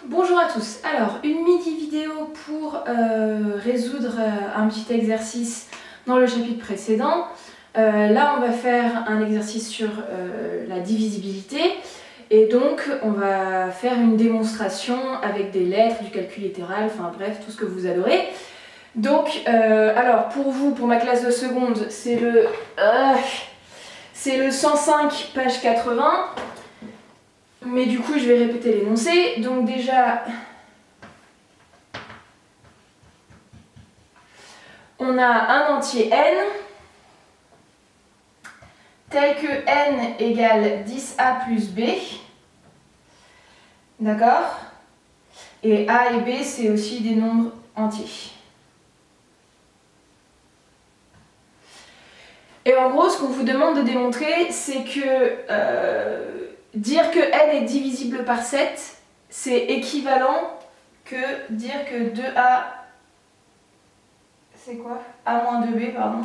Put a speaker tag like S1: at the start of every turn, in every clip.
S1: Bonjour à tous. Alors, une mini vidéo pour résoudre un petit exercice dans le chapitre précédent. Là, on va faire un exercice sur la divisibilité et donc on va faire une démonstration avec des lettres, du calcul littéral, enfin bref, tout ce que vous adorez. Donc, alors pour vous, pour ma classe de seconde, c'est le 105, page 80. Mais du coup, je vais répéter l'énoncé. Donc déjà, on a un entier n, tel que n égale 10a plus b. D'accord? Et a et b, c'est aussi des nombres entiers. Et en gros, ce qu'on vous demande de démontrer, c'est que dire que n est divisible par 7, c'est équivalent que dire que 2a... C'est quoi? A moins 2b, pardon.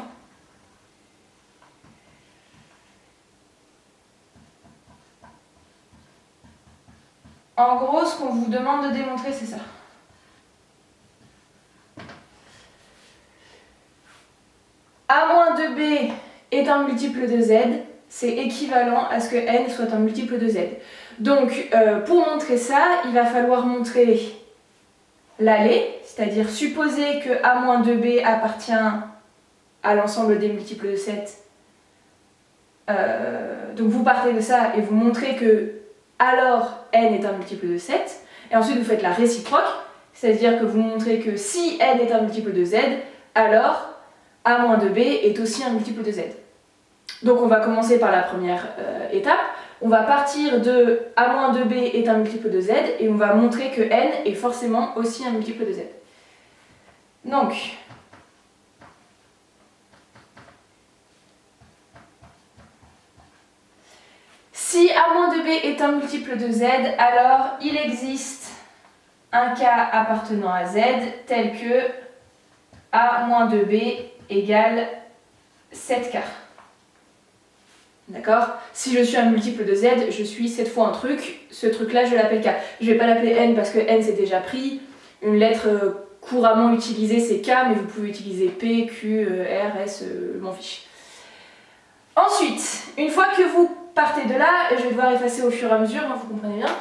S1: En gros, ce qu'on vous demande de démontrer, c'est ça. A moins 2b est un multiple de z, c'est équivalent à ce que n soit un multiple de z. Donc, pour montrer ça, il va falloir montrer l'allée, c'est-à-dire supposer que a moins 2b appartient à l'ensemble des multiples de 7. Donc vous partez de ça et vous montrez que alors n est un multiple de 7. Et ensuite vous faites la réciproque, c'est-à-dire que vous montrez que si n est un multiple de z, alors a moins 2b est aussi un multiple de z. Donc on va commencer par la première étape. On va partir de a moins 2b est un multiple de z et on va montrer que n est forcément aussi un multiple de z. Donc, si a moins 2b est un multiple de z, alors il existe un cas appartenant à z tel que a moins 2b égale 7 quarts. D'accord? Si je suis un multiple de z, je suis 7 fois un truc. Ce truc-là, je l'appelle k. Je ne vais pas l'appeler n parce que n c'est déjà pris. Une lettre couramment utilisée, c'est k, mais vous pouvez utiliser p, q, r, s, m'en fiche. Ensuite, une fois que vous partez de là, je vais devoir effacer au fur et à mesure, hein, vous comprenez bien,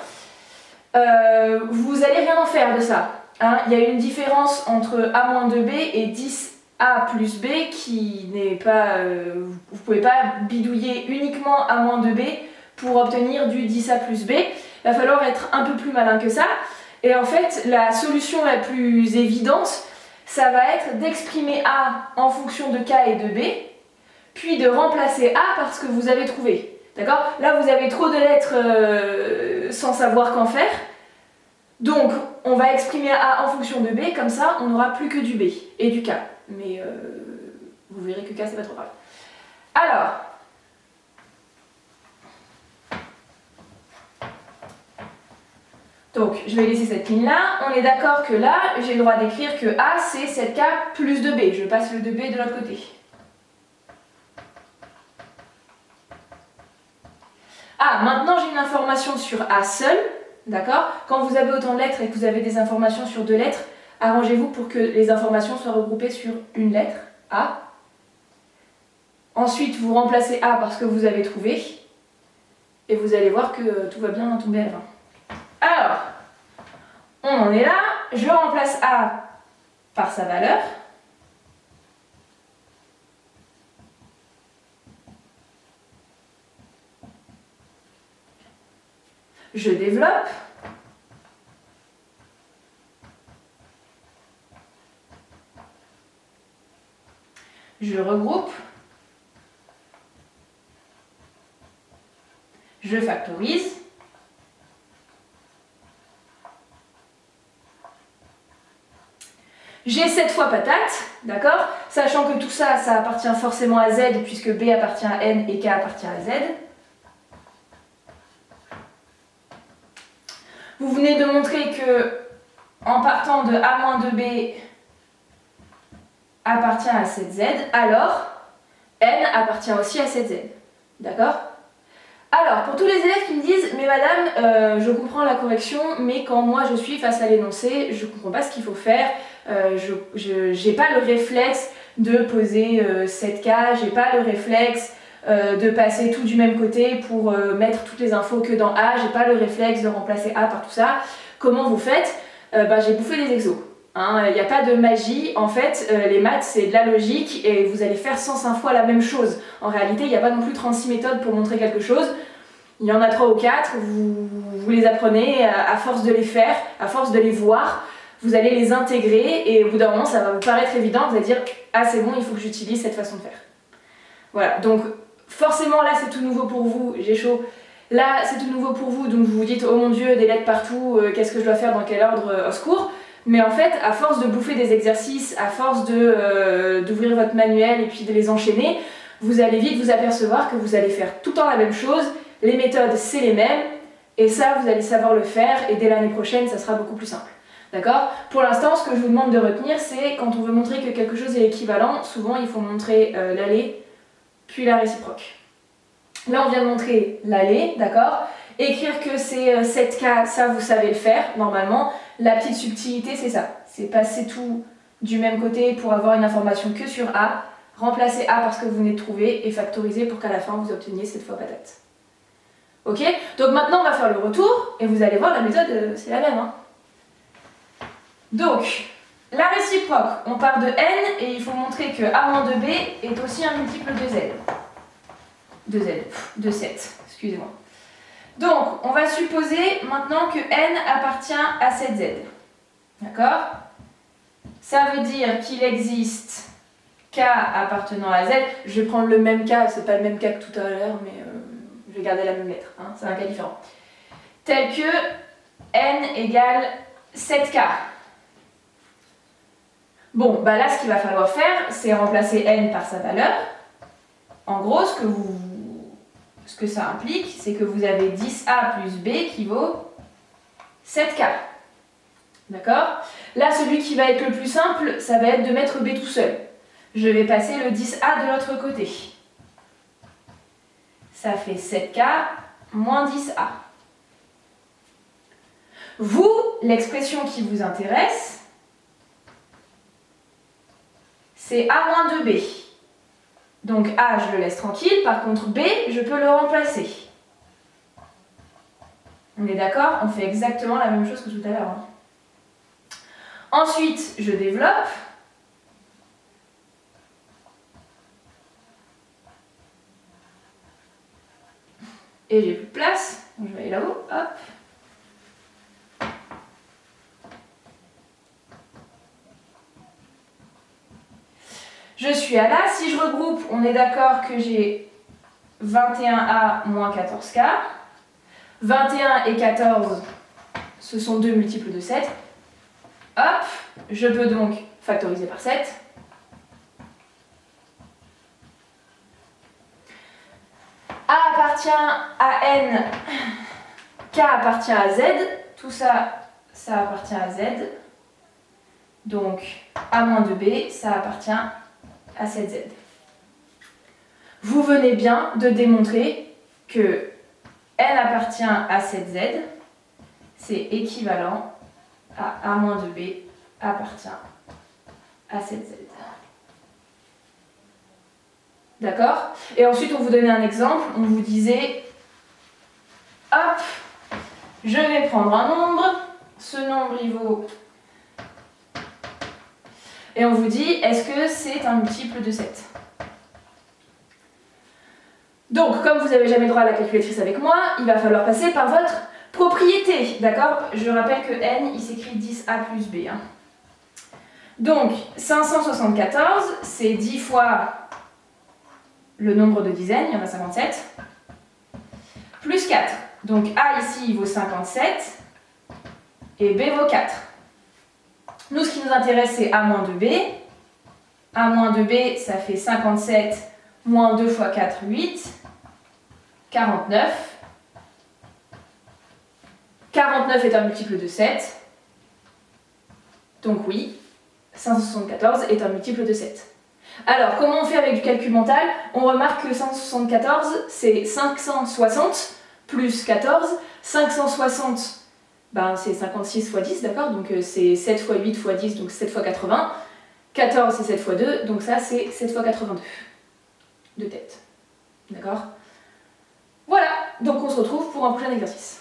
S1: vous n'allez rien en faire de ça. Hein. Il y a une différence entre a-2b et 10a plus b qui n'est pas... vous ne pouvez pas bidouiller uniquement a-2b pour obtenir du 10a plus b. Il va falloir être un peu plus malin que ça. Et en fait, la solution la plus évidente, ça va être d'exprimer a en fonction de k et de b, puis de remplacer a par ce que vous avez trouvé. D'accord? Là, vous avez trop de lettres sans savoir qu'en faire. Donc, on va exprimer a en fonction de b, comme ça, on n'aura plus que du b et du k. Mais vous verrez que k, c'est pas trop grave. Alors, donc, je vais laisser cette ligne-là. On est d'accord que là, j'ai le droit d'écrire que a, c'est 7k plus 2b. Je passe le 2b de l'autre côté. Ah, maintenant j'ai une information sur A seul, d'accord? Quand vous avez autant de lettres et que vous avez des informations sur 2 lettres, arrangez-vous pour que les informations soient regroupées sur une lettre, A. Ensuite, vous remplacez A par ce que vous avez trouvé, et vous allez voir que tout va bien tomber à la fin. Alors, on en est là, je remplace A par sa valeur. Je développe. Je regroupe. Je factorise. J'ai 7 fois patate, d'accord? Sachant que tout ça, ça appartient forcément à z, puisque b appartient à n et k appartient à z. Vous venez de montrer que, en partant de a-2b appartient à 7z, alors n appartient aussi à 7z. D'accord? Alors, pour tous les élèves qui me disent « Mais madame, je comprends la correction, mais quand moi je suis face à l'énoncé, je comprends pas ce qu'il faut faire, j'ai pas le réflexe de poser 7K, j'ai pas le réflexe de passer tout du même côté pour mettre toutes les infos que dans A, j'ai pas le réflexe de remplacer A par tout ça. Comment vous faites ?» J'ai bouffé les exos. Il n'y a pas de magie, en fait, les maths c'est de la logique et vous allez faire 105 fois la même chose. En réalité, il n'y a pas non plus 36 méthodes pour montrer quelque chose. Il y en a 3 ou 4, vous les apprenez à force de les faire, à force de les voir, vous allez les intégrer et au bout d'un moment ça va vous paraître évident, vous allez dire « Ah c'est bon, il faut que j'utilise cette façon de faire ». Voilà, donc forcément là c'est tout nouveau pour vous, j'ai chaud. Là c'est tout nouveau pour vous, donc vous vous dites « Oh mon Dieu, des lettres partout, qu'est-ce que je dois faire, dans quel ordre, au secours ?» Mais en fait, à force de bouffer des exercices, à force d'ouvrir votre manuel et puis de les enchaîner, vous allez vite vous apercevoir que vous allez faire tout le temps la même chose, les méthodes c'est les mêmes, et ça vous allez savoir le faire, et dès l'année prochaine ça sera beaucoup plus simple. D'accord ? Pour l'instant, ce que je vous demande de retenir, c'est quand on veut montrer que quelque chose est équivalent, souvent il faut montrer l'aller, puis la réciproque. Là on vient de montrer l'aller, d'accord ? Écrire que c'est 7K, ça vous savez le faire normalement. La petite subtilité c'est ça, c'est passer tout du même côté pour avoir une information que sur A, remplacer A par ce que vous venez de trouver et factoriser pour qu'à la fin vous obteniez cette fois patate. Ok ? Donc maintenant on va faire le retour et vous allez voir la méthode c'est la même. Donc la réciproque, on part de n et il faut montrer que a-2b est aussi un multiple de z. De 7, excusez-moi. Donc, on va supposer maintenant que n appartient à cette z. D'accord ? Ça veut dire qu'il existe k appartenant à z. Je vais prendre le même k, c'est pas le même k que tout à l'heure, mais je vais garder la même lettre, c'est un cas différent. Tel que n égale 7k. Bon, bah là, ce qu'il va falloir faire, c'est remplacer n par sa valeur. En gros, ce que ça implique, c'est que vous avez 10a plus b qui vaut 7k. D'accord ? Là, celui qui va être le plus simple, ça va être de mettre b tout seul. Je vais passer le 10a de l'autre côté. Ça fait 7k moins 10a. Vous, l'expression qui vous intéresse, c'est a moins 2b. Donc A, je le laisse tranquille, par contre B, je peux le remplacer. On est d'accord ? On fait exactement la même chose que tout à l'heure. Ensuite, je développe. Et j'ai plus de place, donc je vais aller là-haut, hop. Je suis à là, si je regroupe, on est d'accord que j'ai 21a moins 14k. 21 et 14, ce sont deux multiples de 7. Hop, je peux donc factoriser par 7. A appartient à n, k appartient à z, tout ça, ça appartient à z. Donc a moins 2b, ça appartient à cette z. Vous venez bien de démontrer que n appartient à cette z, c'est équivalent à a-2b appartient à cette z. D'accord ? Et ensuite, on vous donnait un exemple, on vous disait, hop, je vais prendre un nombre, ce nombre il vaut... Et on vous dit, est-ce que c'est un multiple de 7 ? Donc, comme vous n'avez jamais droit à la calculatrice avec moi, il va falloir passer par votre propriété, d'accord ? Je rappelle que n, il s'écrit 10a plus b. Donc, 574, c'est 10 fois le nombre de dizaines, il y en a 57, plus 4. Donc, a ici, il vaut 57, et b vaut 4. Nous, ce qui nous intéresse, c'est a moins 2b. a moins 2b, ça fait 57 moins 2 fois 4, 8. 49. 49 est un multiple de 7. Donc oui, 574 est un multiple de 7. Alors, comment on fait avec du calcul mental? On remarque que 174, c'est 560 plus 14. 560, ben, c'est 56 fois 10, d'accord? Donc c'est 7 fois 8 fois 10, donc 7 fois 80. 14, c'est 7 fois 2, donc ça, c'est 7 fois 82. De tête. D'accord? Voilà, donc on se retrouve pour un prochain exercice.